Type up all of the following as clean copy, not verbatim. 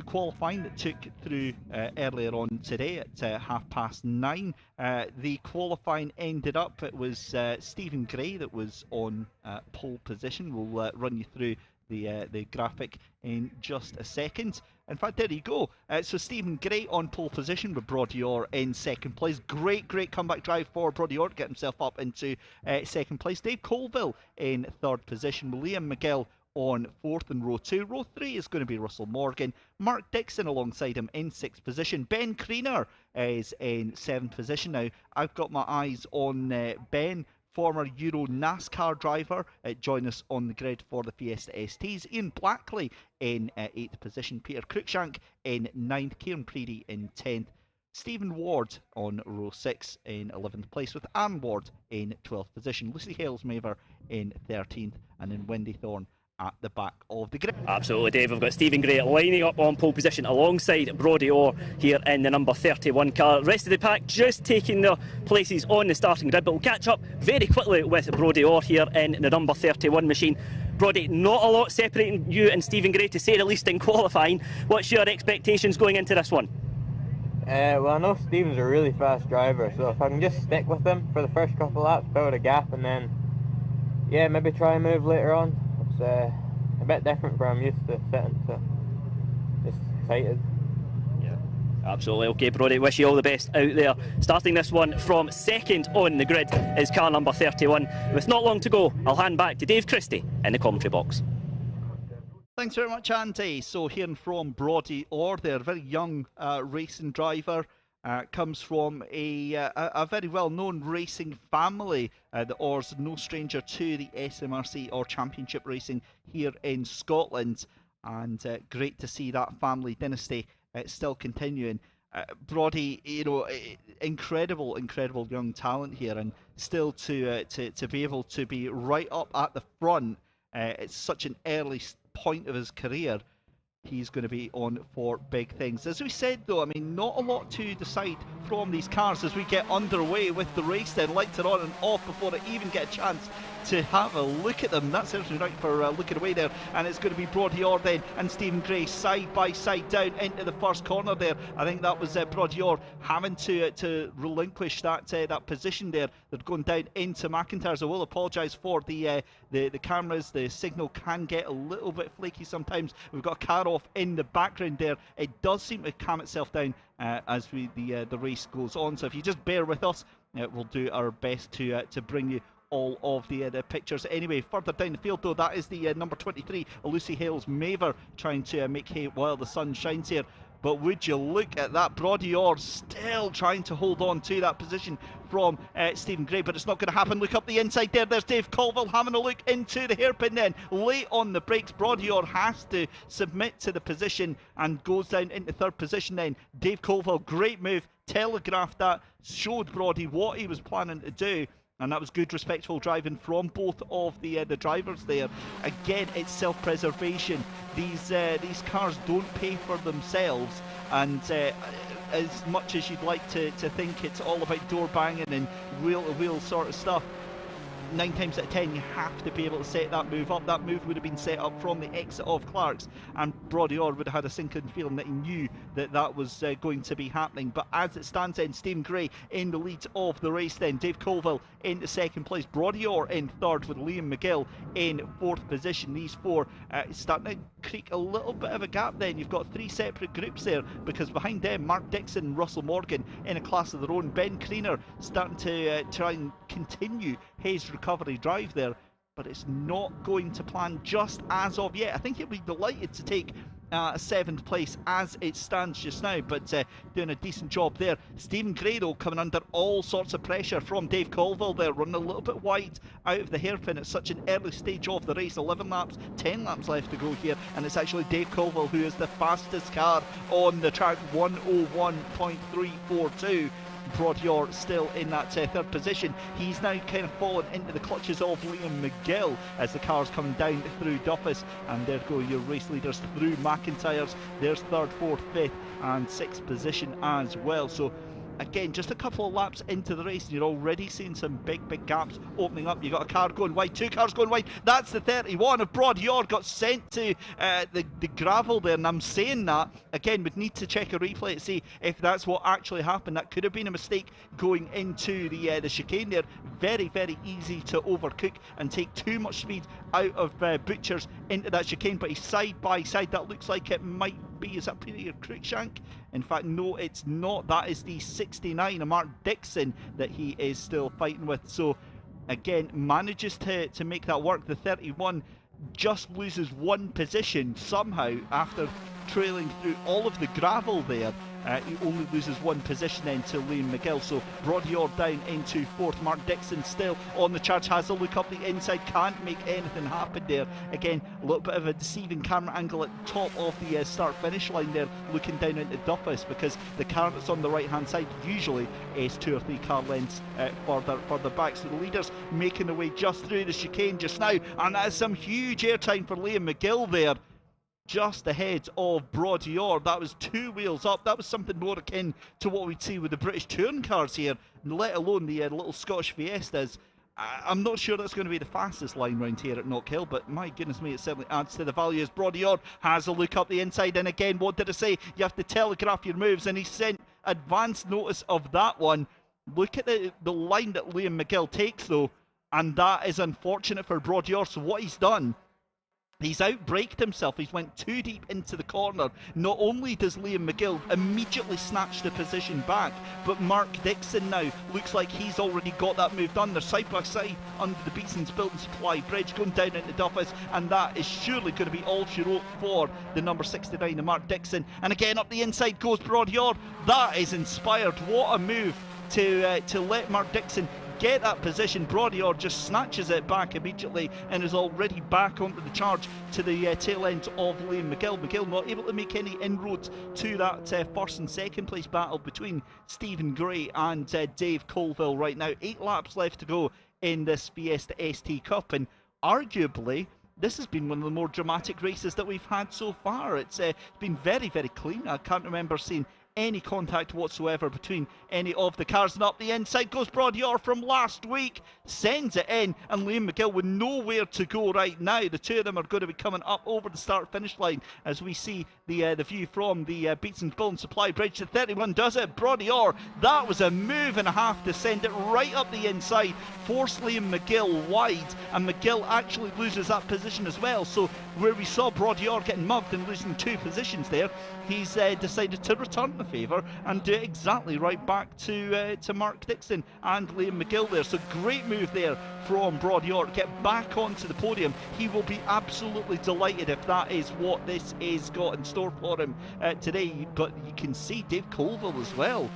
Qualifying that took through earlier on today at 9:30. The qualifying ended up, it was Stephen Gray that was on pole position. We'll run you through the graphic in just a second. In fact, there you go. So Stephen Gray on pole position with Brodior in second place. Great comeback drive for Brodior to get himself up into second place. Dave Colville in third position. Liam McGill on fourth in row 2. Row 3 is going to be Russell Morgan. Mark Dixon alongside him in sixth position. Ben Kriener is in seventh position. Now, I've got my eyes on Ben, former Euro NASCAR driver. Join us on the grid for the Fiesta STs. Ian Blackley in eighth position. Peter Cruikshank in ninth. Kieran Preedy in 10th. Stephen Ward on row 6 in 11th place, with Anne Ward in 12th position. Lucy Hales-Maver in 13th, and then Wendy Thorne at the back of the grid. Absolutely, Dave. We've got Stephen Gray lining up on pole position alongside Brodie Orr here in the number 31 car. The rest of the pack just taking their places on the starting grid, but we'll catch up very quickly with Brodie Orr here in the number 31 machine. Brodie, not a lot separating you and Stephen Gray, to say the least, in qualifying. What's your expectations going into this one? Well, I know Stephen's a really fast driver, so if I can just stick with him for the first couple of laps, build a gap, and then, yeah, maybe try and move later on. It's a bit different from I'm used to sitting, so just excited. Yeah, absolutely. Okay, Brodie, wish you all the best out there. Starting this one from second on the grid is car number 31. With not long to go, I'll hand back to Dave Christie in the commentary box. Thanks very much, Andy. So hearing from Brodie Orr there, very young racing driver. Comes from a very well-known racing family. The Orrs, no stranger to the SMRC or Championship racing here in Scotland, and great to see that family dynasty still continuing. Brodie, you know, incredible young talent here, and still to be able to be right up at the front. It's such an early point of his career. He's going to be on for big things. As we said, though, I mean, not a lot to decide from these cars as we get underway with the race. Then lights are on and off before I even get a chance to have a look at them. That's certainly right for looking away there, and it's going to be Brodie Orr then and Stephen Gray side by side down into the first corner there. I think that was Brodie Orr having to relinquish that position there. They're going down into McIntyre's. I will apologise for the cameras. The signal can get a little bit flaky sometimes. We've got a car off in the background there. It does seem to calm itself down as the race goes on. So if you just bear with us, we'll do our best to bring you all of the pictures. Anyway, further down the field though, that is the number 23, Lucy Hales-Maver, trying to make hay while the sun shines here. But would you look at that, Brodie Orr still trying to hold on to that position from Stephen Gray, but it's not going to happen. Look up the inside there, there's Dave Colville having a look into the hairpin then. Late on the brakes, Brodie Orr has to submit to the position and goes down into third position then. Dave Colville, great move, telegraphed that, showed Brodie what he was planning to do. And that was good, respectful driving from both of the drivers there. Again, it's self-preservation. These cars don't pay for themselves, and as much as you'd like to think it's all about door banging and wheel-to-wheel sort of stuff, 9 times out of 10 you have to be able to set that move up. That move would have been set up from the exit of Clark's, and Brodie Orr would have had a sinking feeling that he knew that was going to be happening. But as it stands then, Stephen Gray in the lead of the race then. Dave Colville into second place, Brodie Orr in third, with Liam McGill in fourth position. These four starting to creak a little bit of a gap then. You've got 3 separate groups there, because behind them Mark Dixon and Russell Morgan in a class of their own. Ben Kriener starting to try and continue his recovery drive there, but it's not going to plan just as of yet. I think he'll be delighted to take 7th place as it stands just now, but doing a decent job there. Stephen Gray, though, coming under all sorts of pressure from Dave Colville there, running a little bit wide out of the hairpin at such an early stage of the race. 11 laps, 10 laps left to go here, and it's actually Dave Colville who is the fastest car on the track, 101.342. Brodior still in that third position. He's now kind of fallen into the clutches of Liam McGill as the car's coming down through Duffus, and there go your race leaders through McIntyre's. There's 3rd, 4th, 5th and 6th position as well. So again, just a couple of laps into the race and you're already seeing some big gaps opening up. You got a car going wide, 2 cars going wide. That's the 31 of Brodior, got sent to the gravel there, and I'm saying that again, would need to check a replay to see if that's what actually happened. That could have been a mistake going into the chicane there. Very easy to overcook and take too much speed out of Butchers into that chicane, but he's side by side. That looks like it might be, is that Peter Cruikshank? In fact, no, it's not. That is the 69, Mark Dixon, that he is still fighting with. So again, manages to make that work. The 31 just loses 1 position somehow after trailing through all of the gravel there. He only loses 1 position then to Liam McGill. So Brodior down into 4th. Mark Dixon still on the charge, has a look up the inside, can't make anything happen there. Again, a little bit of a deceiving camera angle at the top of the start finish line there, looking down into Duffus, because the car that's on the right hand side usually is 2 or 3 car lengths further back. So the leaders making their way just through the chicane just now, and that is some huge airtime for Liam McGill there, just ahead of Brodior. That was 2 wheels up. That was something more akin to what we'd see with the British touring cars here, let alone the little Scottish Fiestas. I'm not sure that's going to be the fastest line round here at Knockhill, but my goodness me, it certainly adds to the value as Brodior has a look up the inside. And again, what did I say? You have to telegraph your moves, and he sent advance notice of that one. Look at the line that Liam McGill takes, though, and that is unfortunate for Brodior. So what he's done, he's outbraked himself. He's went too deep into the corner. Not only does Liam McGill immediately snatch the position back, but Mark Dixon now looks like he's already got that move done. They're side by side under the Beatson's Building Supply Bridge, going down into Duffus, and that is surely going to be all she wrote for the number 69, the Mark Dixon. And again, up the inside goes Brodior. That is inspired. What a move to let Mark Dixon get that position. Brodior just snatches it back immediately and is already back onto the charge to the tail end of Liam McGill. McGill not able to make any inroads to that 1st and 2nd place battle between Stephen Gray and Dave Colville right now. 8 laps left to go in this Fiesta ST Cup, and arguably this has been one of the more dramatic races that we've had so far. It's been very clean. I can't remember seeing any contact whatsoever between any of the cars. And up the inside goes Brodior from last week, sends it in, and Liam McGill with nowhere to go right now. The 2 of them are going to be coming up over the start finish line as we see the view from the Beatson's Building Supply Bridge. The 31 does it. Brodior, that was a move and a half to send it right up the inside, force Liam McGill wide, and McGill actually loses that position as well. So where we saw Brodior getting mugged and losing 2 positions there, he's decided to return the favour and do it exactly right back to Mark Dixon and Liam McGill there. So great move there from Brodior to get back onto the podium. He will be absolutely delighted if that is what this is got in store for him today. But you can see Dave Colville as well.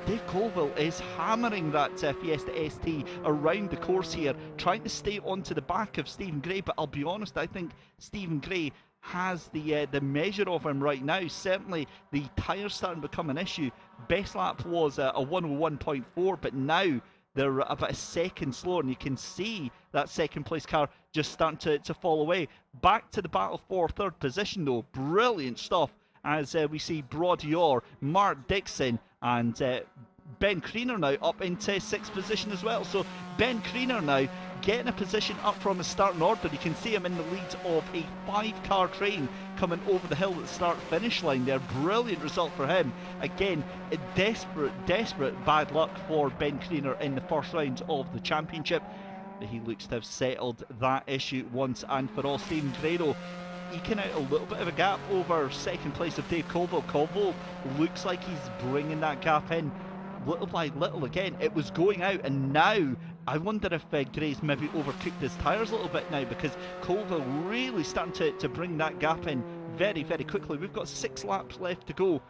Dave Colville is hammering that Fiesta ST around the course here, trying to stay onto the back of Stephen Gray, but I'll be honest, I think Stephen Gray has the measure of him right now. Certainly the tyres starting to become an issue. Best lap was a 101.4, but now they're about a second slower, and you can see that 2nd place car just starting to fall away. Back to the battle for 3rd position though. Brilliant stuff as we see Brodior, Mark Dixon and Ben Kriener now up into 6th position as well. So Ben Kriener now getting a position up from his starting order. You can see him in the lead of a 5-car train coming over the hill at the start finish line there. Brilliant result for him. Again, a desperate bad luck for Ben Kriener in the first round of the championship. He looks to have settled that issue once and for all. Stephen Gray eking out a little bit of a gap over 2nd place of Dave Colville. Colville looks like he's bringing that gap in little by little again. It was going out, and now I wonder if Gray's maybe overcooked his tyres a little bit now, because Colville really starting to bring that gap in very, very quickly. We've got 6 laps left to go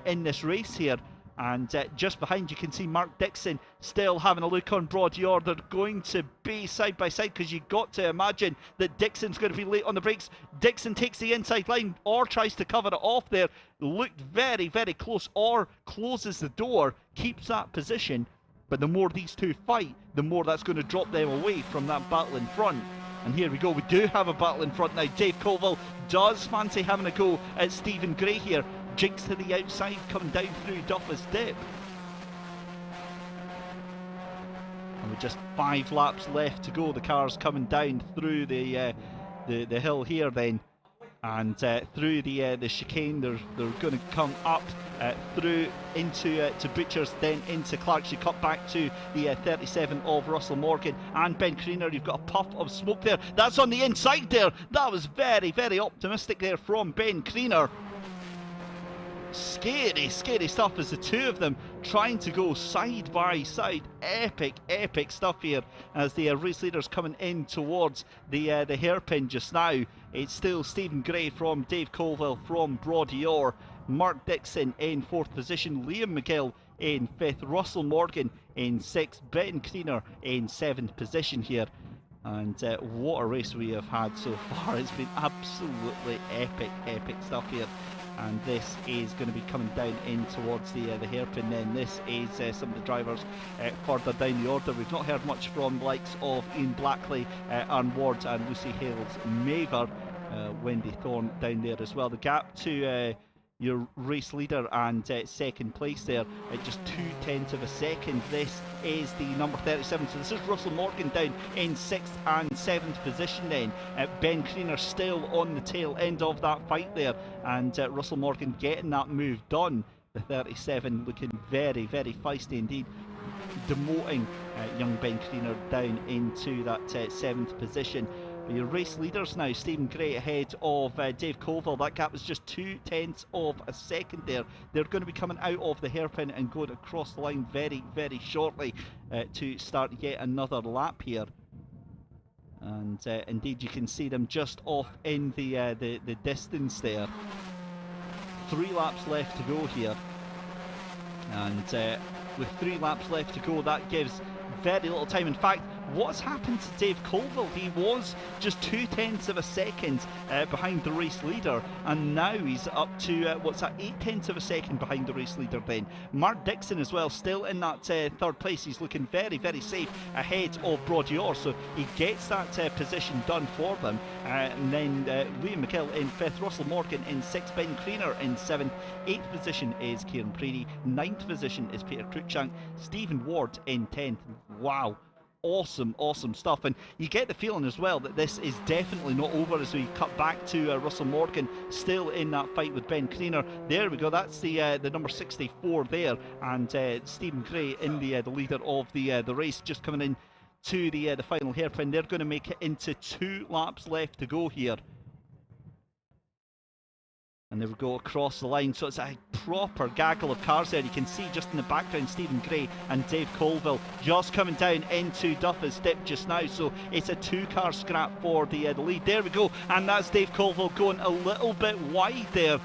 in this race here. And just behind you can see Mark Dixon still having a look on Broad Yard. They're going to be side by side, because you've got to imagine that Dixon's going to be late on the brakes. Dixon takes the inside line or tries to cover it off there. Looked very, very close, or closes the door, keeps that position. But the more these two fight, the more that's going to drop them away from that battle in front. And here we go, we do have a battle in front now. Dave Colville does fancy having a go at Stephen Gray here. Jinx to the outside, coming down through Duffus Dip. And with just 5 laps left to go, the car's coming down through the hill here then. And through the chicane, they're going to come up through into to Butchers, then into Clark's. You cut back to the 37 of Russell Morgan and Ben Creener. You've got a puff of smoke there. That's on the inside there. That was very, very optimistic there from Ben Creener. Scary, scary stuff as the two of them trying to go side by side. Epic, epic stuff here as the race leaders coming in towards the hairpin just now. It's still Stephen Gray from Dave Colville from Broadioor, Mark Dixon in 4th position, Liam McGill in 5th, Russell Morgan in 6th, Ben Creener in 7th position here. And what a race we have had so far. It's been absolutely epic, epic stuff here. And this is going to be coming down in towards the hairpin then. This is some of the drivers further down the order. We've not heard much from the likes of Ian Blackley, Aaron Ward and Lucy Hales-Maver. Wendy Thorne down there as well. The gap to your race leader and second place there at just 0.2 of a second. This is the number 37, so this is Russell Morgan down in 6th and 7th position then. Ben Creener still on the tail end of that fight there, and Russell Morgan getting that move done. The 37 looking very, very feisty indeed, demoting young Ben Creener down into that 7th position. Your race leaders now, Stephen Gray ahead of Dave Colville. That gap was just 0.2 of a second there. They're going to be coming out of the hairpin and going across the line very, very shortly to start yet another lap here. And indeed, you can see them just off in the distance there. 3 laps left to go here. And with 3 laps left to go, that gives very little time. In fact, what's happened to Dave Colville? He was just 0.2 of a second behind the race leader, and now he's up to what's that, 0.8 of a second behind the race leader then. Mark Dixon as well, still in that 3rd place. He's looking very, very safe ahead of Broadioor, so he gets that position done for them. And then Liam McGill in 5th, Russell Morgan in 6th, Ben Creener in 7th, 8th position is Kieran Prairie, 9th position is Peter Cruikshank, Stephen Ward in 10th. Wow. Awesome, awesome stuff. And you get the feeling as well that this is definitely not over as we cut back to Russell Morgan still in that fight with Ben Creener. There we go, that's the number 64 there, and Stephen Gray in the leader of the race, just coming in to the final hairpin. They're going to make it into 2 laps left to go here. And there we go across the line, so it's a proper gaggle of cars there. You can see just in the background Stephen Gray and Dave Colville just coming down into Duffus Dip just now, so it's a 2-car scrap for the lead. There we go, and that's Dave Colville going a little bit wide there.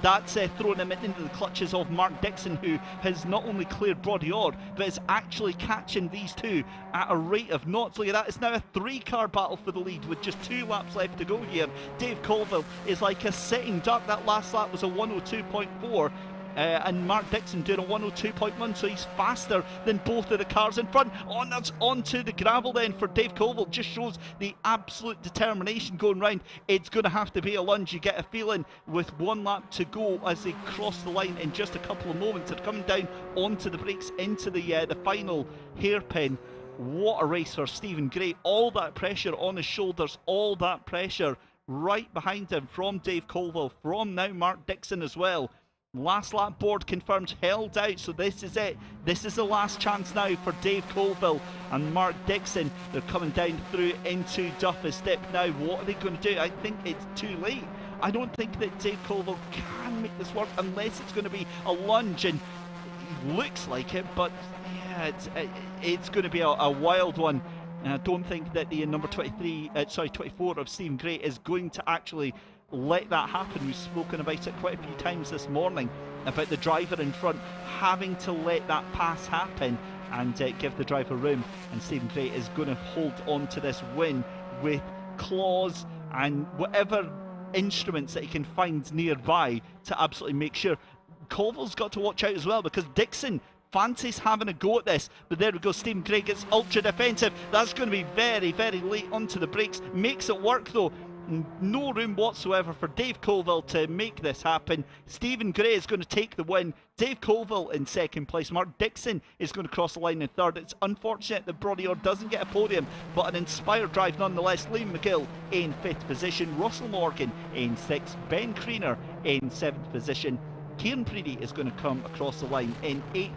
That's thrown him into the clutches of Mark Dixon, who has not only cleared Broadioor, but is actually catching these two at a rate of knots. Look at that, it's now a 3-car battle for the lead with just 2 laps left to go here. Dave Colville is like a sitting duck. That last lap was a 102.4. And Mark Dixon doing a 102.1, so he's faster than both of the cars in front. And that's onto the gravel then for Dave Colville. Just shows the absolute determination going round. It's going to have to be a lunge. You get a feeling with 1 lap to go as they cross the line in just a couple of moments. They're coming down onto the brakes into the final hairpin. What a race for Stephen Gray. All that pressure on his shoulders, all that pressure right behind him from Dave Colville, from now Mark Dixon as well. Last lap board confirmed, held out, so this is it. This is the last chance now for Dave Colville and Mark Dixon. They're coming down through into Duffus Dip. Now, what are they going to do? I think it's too late. I don't think that Dave Colville can make this work unless it's going to be a lunge, and it looks like it, but yeah, Yeah, it's going to be a wild one. I don't think that the number 24 of Stephen Gray is going to actually let that happen. We've spoken about it quite a few times this morning about the driver in front having to let that pass happen and give the driver room. And Stephen Gray is going to hold on to this win with claws and whatever instruments that he can find nearby to absolutely make sure. Colville's got to watch out as well, because Dixon fancies having a go at this, but there we go. Stephen Gray gets ultra defensive. That's going to be very, very late onto the brakes. Makes it work though. No room whatsoever for Dave Colville to make this happen. Stephen Gray is going to take the win. Dave Colville in second place. Mark Dixon is going to cross the line in third. It's unfortunate that Brodior doesn't get a podium, but an inspired drive nonetheless. Liam McGill in fifth position. Russell Morgan in sixth. Ben Kriener in seventh position. Kieran Preedy is going to come across the line in eighth.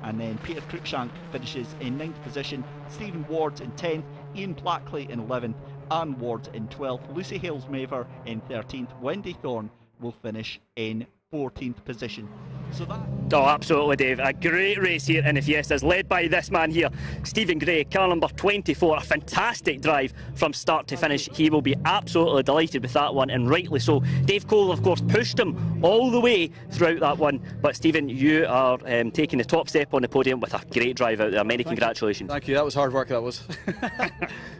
And then Peter Cruikshank finishes in 9th position, Stephen Ward in 10th, Ian Plackley in 11th, Anne Ward in 12th, Lucy Hales-Maver in 13th, Wendy Thorne will finish in 14th position. So that... Oh, absolutely, Dave. A great race here in the Fiestas, led by this man here, Stephen Gray, car number 24. A fantastic drive from start to finish. He will be absolutely delighted with that one, and rightly so. Dave Cole, of course, pushed him all the way throughout that one. But Stephen, you are taking the top step on the podium with a great drive out there. Many congratulations. Thank you. That was hard work, that was.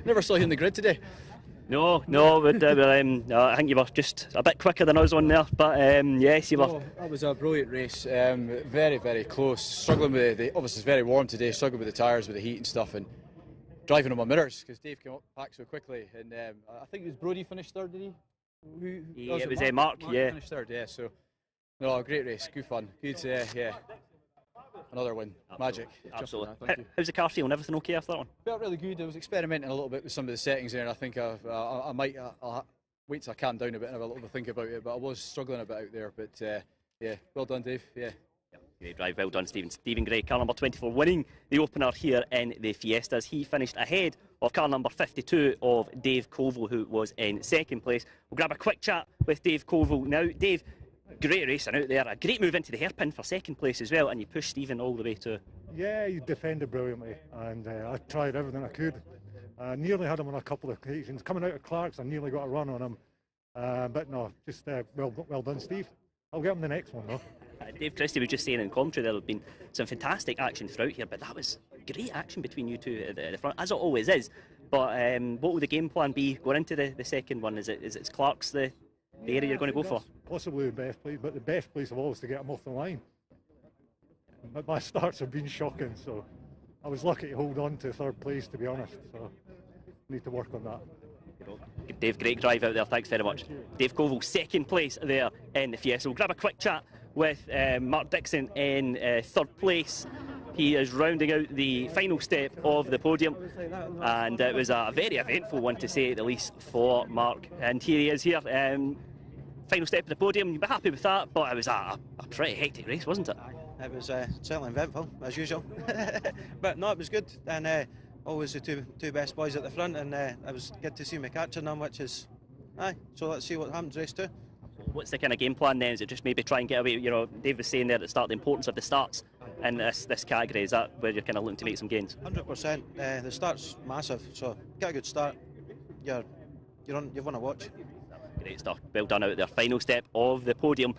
Never saw you in the grid today. No, but I think you were just a bit quicker than us on there. But yes, you were. Oh, that was a brilliant race. Very, very close. Struggling with obviously it's very warm today. Struggling with the tyres, with the heat and stuff, and driving on my mirrors because Dave came up back so quickly. And I think it was Brodie finished third, did he? Yeah, it was Mark. Yeah, finished third. Yeah, so no, great race, good fun, good. Yeah. Another win, magic. Absolutely. How's the car feel and everything okay after that one? Felt really good. I was experimenting a little bit with some of the settings there, and I think I might wait till I calm down a bit and have a little bit think about it. But I was struggling a bit out there. But yeah, well done, Dave. Yeah. Great drive, well done, Stephen. Stephen Gray, car number 24, winning the opener here in the Fiestas. He finished ahead of car number 52 of Dave Colville, who was in second place. We'll grab a quick chat with Dave Colville now. Dave, great racing out there, a great move into the hairpin for second place as well, and you pushed Stephen all the way to... Yeah, he defended brilliantly, and I tried everything I could. I nearly had him on a couple of occasions. Coming out of Clark's, I nearly got a run on him, but no, just well done, Steve. I'll get him the next one though. Dave Christie was just saying in commentary there had been some fantastic action throughout here, but that was great action between you two at the front, as it always is. But what will the game plan be going into the second one? Is it Clark's the area you're going to go for? Possibly the best place, but the best place of all is to get him off the line. But my starts have been shocking, so I was lucky to hold on to third place, to be honest. So need to work on that. Dave, great drive out there, thanks very much. Dave Colville, second place there in the Fiesta. We'll grab a quick chat with Mark Dixon in third place. He is rounding out the final step of the podium, and it was a very eventful one to say the least for Mark. And here he is here, final step of the podium. You'll be happy with that, but it was a pretty hectic race, wasn't it? It was certainly eventful, as usual. But no, it was good, and always the two best boys at the front, and it was good to see me catching them, which is, so let's see what happens race 2. What's the kind of game plan then? Is it just maybe try and get away? You know, Dave was saying there at the start the importance of the starts in this category. Is that where you're kind of looking to make some gains? 100%. The start's massive, so get a good start. You've won a watch. Great stuff. Well done out there. Final step of the podium.